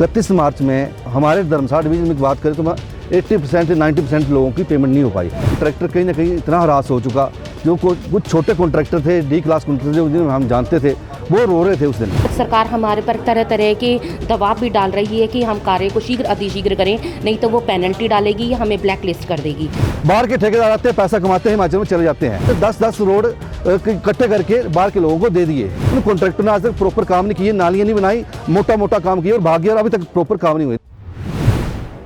31 मार्च में हमारे धर्मशाला डिवीजन में बात करें तो 80% से 90% लोगों की पेमेंट नहीं हो पाई। कॉन्ट्रैक्टर कहीं ना कहीं इतना हरास हो चुका, जो कुछ छोटे कॉन्ट्रैक्टर थे, डी क्लास कॉन्ट्रैक्टर थे, जिन्हें हम जानते थे, वो रो रहे थे उस दिन। सरकार हमारे पर तरह तरह के दबाव भी डाल रही है कि हम कार्य को शीघ्र अतिशीघ्र करें, नहीं तो वो पेनल्टी डालेगी या हमें ब्लैक लिस्ट कर देगी। बाहर के ठेकेदार आते हैं, पैसा कमाते हैं, हिमाचल में चले जाते हैं। तो 10-10 रोड इकट्ठे करके बाहर के लोगों को दे दिए। उन कॉन्ट्रैक्टर ने आज तक प्रॉपर काम नहीं किए, नालियाँ नहीं बनाई, मोटा काम किया और भाग गया और अभी तक प्रॉपर काम नहीं हुए।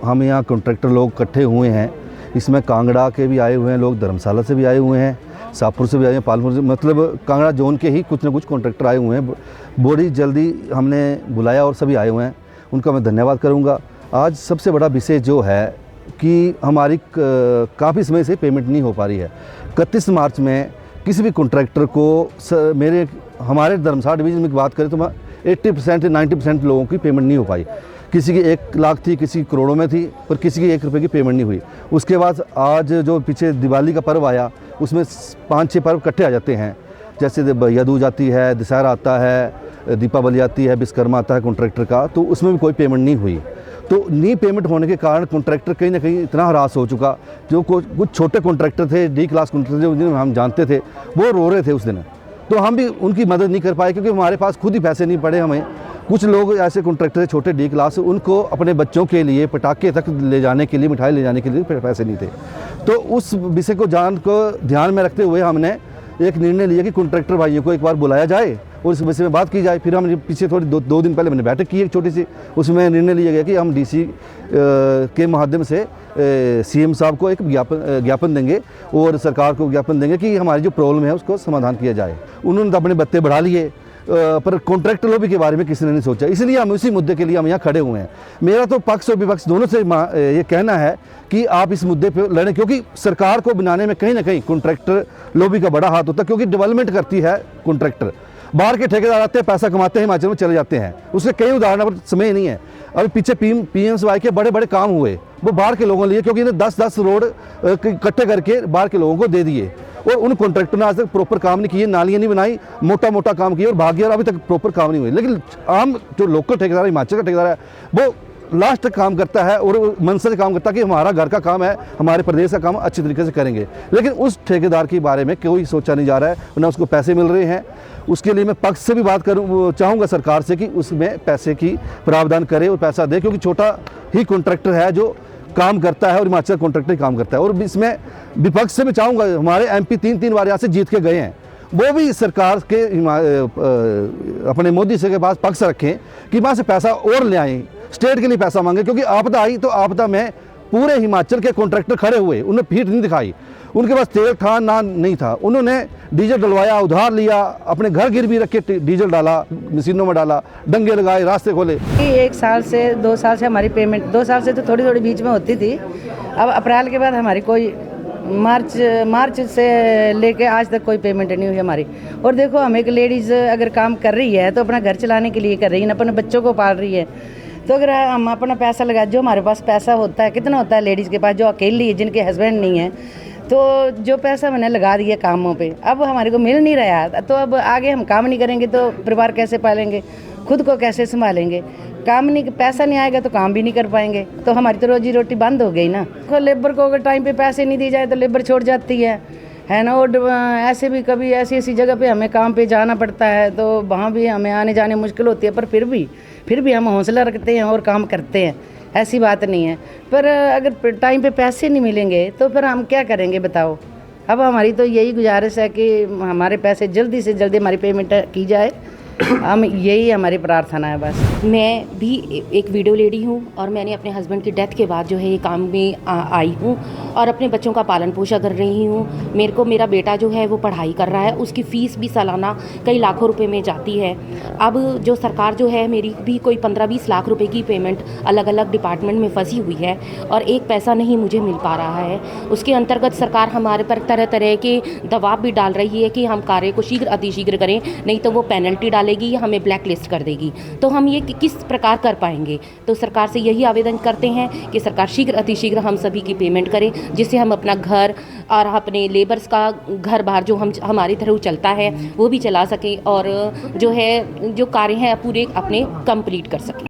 हम यहाँ कॉन्ट्रैक्टर लोग इकट्ठे हुए हैं, इसमें कांगड़ा के भी आए हुए हैं लोग, धर्मशाला से भी आए हुए हैं, शाहपुर से भी आए हैं, पालमपुर से, मतलब कांगड़ा जोन के ही कुछ ना कुछ कॉन्ट्रैक्टर आए हुए हैं। बड़ी जल्दी हमने बुलाया और सभी आए हुए हैं, उनका मैं धन्यवाद करूंगा। आज सबसे बड़ा विषय जो है कि हमारी काफ़ी समय से पेमेंट नहीं हो पा रही है। 31 मार्च में किसी भी कॉन्ट्रैक्टर को हमारे धर्मशाला डिवीजन में बात करें तो 80% से 90% लोगों की पेमेंट नहीं हो पाई। किसी की 1 लाख थी, किसी की करोड़ों में थी, पर किसी की 1 रुपये की पेमेंट नहीं हुई। उसके बाद आज जो पीछे दिवाली का पर्व आया, उसमें 5-6 पर्व इकट्ठे आ जाते हैं, जैसे भैया दूज आती है, दशहरा आता है, दीपावली आती है, विश्वकर्मा आता है कॉन्ट्रैक्टर का, तो उसमें भी कोई पेमेंट नहीं हुई। तो नहीं पेमेंट होने के कारण कॉन्ट्रैक्टर कहीं ना कहीं इतना हरास हो चुका, जो कुछ छोटे कॉन्ट्रैक्टर थे, डी क्लास कॉन्ट्रैक्टर थे, जिन्हें हम जानते थे, वो रो रहे थे उस दिन। तो हम भी उनकी मदद नहीं कर पाए, क्योंकि हमारे पास खुद ही पैसे नहीं पड़े हमें। कुछ लोग ऐसे कॉन्ट्रैक्टर थे छोटे डी क्लास, उनको अपने बच्चों के लिए पटाखे तक ले जाने के लिए, मिठाई ले जाने के लिए पैसे नहीं थे। तो उस विषय को ध्यान में रखते हुए हमने एक निर्णय लिया कि कॉन्ट्रैक्टर भाइयों को एक बार बुलाया जाए और इस विषय में बात की जाए। फिर हम पीछे थोड़ी दो दिन पहले मैंने बैठक की एक छोटी सी, उसमें निर्णय लिया गया कि हम डीसी के माध्यम से सीएम साहब को एक ज्ञापन देंगे और सरकार को ज्ञापन देंगे कि हमारी जो प्रॉब्लम है उसको समाधान किया जाए। उन्होंने तो अपने बत्ते बढ़ा लिए, पर कॉन्ट्रैक्टर लॉबी के बारे में किसी ने नहीं सोचा, इसलिए हम उसी मुद्दे के लिए हम यहाँ खड़े हुए हैं। मेरा तो पक्ष और विपक्ष दोनों से ये कहना है कि आप इस मुद्दे पे लड़ें, क्योंकि सरकार को बनाने में कहीं ना कहीं कॉन्ट्रैक्टर लॉबी का बड़ा हाथ होता है, क्योंकि डेवलपमेंट करती है कॉन्ट्रैक्टर। बाहर के ठेकेदार आते हैं, पैसा कमाते हैं, हिमाचल में चले जाते हैं। उसके कई उदाहरण पर समय नहीं है। अभी पीछे PMSY के बड़े काम हुए, वो बाहर के लोगों लिए, क्योंकि इन्हें 10-10 रोड इकट्ठे करके बाहर के लोगों को दे दिए और उन कॉन्ट्रैक्टर ने आज तक प्रॉपर काम नहीं किए, नालियाँ नहीं बनाई, मोटा काम किया और भाग गया और अभी तक प्रॉपर काम नहीं हुए। लेकिन आम जो लोकल ठेकेदार, हिमाचल का ठेकेदार है, वो लास्ट तक काम करता है और मन से काम करता है कि हमारा घर का काम है, हमारे प्रदेश का काम अच्छी तरीके से करेंगे। लेकिन उस ठेकेदार के बारे में कोई सोचा नहीं जा रहा है, ना उसको पैसे मिल रहे हैं। उसके लिए मैं पक्ष से भी बात चाहूँगा सरकार से कि उसमें पैसे की प्रावधान करे और पैसा दे, क्योंकि छोटा ही कॉन्ट्रैक्टर है जो काम करता है और हिमाचल कॉन्ट्रैक्टर काम करता है। और इसमें विपक्ष से भी चाहूँगा, हमारे MP 3 बार यहाँ से जीत के गए हैं, वो भी सरकार के अपने मोदी से के पास पक्ष रखें कि वहाँ से पैसा और ले आएँ, स्टेट के लिए पैसा मांगे, क्योंकि आपदा आई तो आपदा में पूरे हिमाचल के कॉन्ट्रैक्टर खड़े हुए, उन्हें पीठ नहीं दिखाई। उनके पास तेल था ना नहीं था, उन्होंने डीजल डलवाया, उधार लिया, अपने घर गिरवी रख के डीजल डाला, मशीनों में डाला, डंगे लगाए, रास्ते खोले। 1 साल से 2 साल से हमारी पेमेंट, 2 साल से तो थोड़ी बीच में होती थी। अब अप्रैल के बाद हमारी कोई मार्च से लेके आज तक कोई पेमेंट नहीं हुई हमारी। और देखो, हम एक लेडीज़ अगर काम कर रही है तो अपना घर चलाने के लिए कर रही है, अपने बच्चों को पाल रही है। तो अगर हम अपना पैसा लगा, जो हमारे पास पैसा होता है, कितना होता है लेडीज़ के पास जो अकेली है, जिनके हस्बैंड नहीं है, तो जो पैसा मैंने लगा दिया कामों पे, अब हमारे को मिल नहीं रहा, तो अब आगे हम काम नहीं करेंगे तो परिवार कैसे पालेंगे, खुद को कैसे संभालेंगे। पैसा नहीं आएगा तो काम भी नहीं कर पाएंगे, तो हमारी तो रोजी रोटी बंद हो गई ना। तो लेबर को अगर टाइम पे पैसे नहीं दिए जाए तो लेबर छोड़ जाती है ना। और ऐसे भी कभी ऐसी जगह पे हमें काम पे जाना पड़ता है, तो वहाँ भी हमें आने जाने मुश्किल होती है, पर फिर भी हम हौसला रखते हैं और काम करते हैं, ऐसी बात नहीं है। पर अगर टाइम पे पैसे नहीं मिलेंगे तो फिर हम क्या करेंगे बताओ। अब हमारी तो यही गुजारिश है कि हमारे पैसे जल्दी से जल्दी हमारी पेमेंट की जाए, हम यही हमारी प्रार्थना है बस। मैं भी एक वीडियो लेडी हूँ और मैंने अपने हस्बैंड की डेथ के बाद जो है ये काम में आई हूँ और अपने बच्चों का पालन पोषण कर रही हूँ। मेरा बेटा जो है वो पढ़ाई कर रहा है, उसकी फ़ीस भी सालाना कई लाखों रुपए में जाती है। अब जो सरकार जो है, मेरी भी कोई 15-20 लाख रुपए की पेमेंट अलग अलग डिपार्टमेंट में फंसी हुई है और एक पैसा नहीं मुझे मिल पा रहा है। उसके अंतर्गत सरकार हमारे पर तरह तरह के दबाव भी डाल रही है कि हम कार्य को शीघ्र अतिशीघ्र करें, नहीं तो वो पेनल्टी डालेगी या हमें ब्लैक लिस्ट कर देगी। तो हम ये किस प्रकार कर पाएंगे। तो सरकार से यही आवेदन करते हैं कि सरकार शीघ्र अतिशीघ्र हम सभी की पेमेंट करें, जिससे हम अपना घर और अपने लेबर्स का घर बार जो हमारे थ्रू चलता है वो भी चला सकें और जो है जो कार्य हैं पूरे अपने कंप्लीट कर सकें।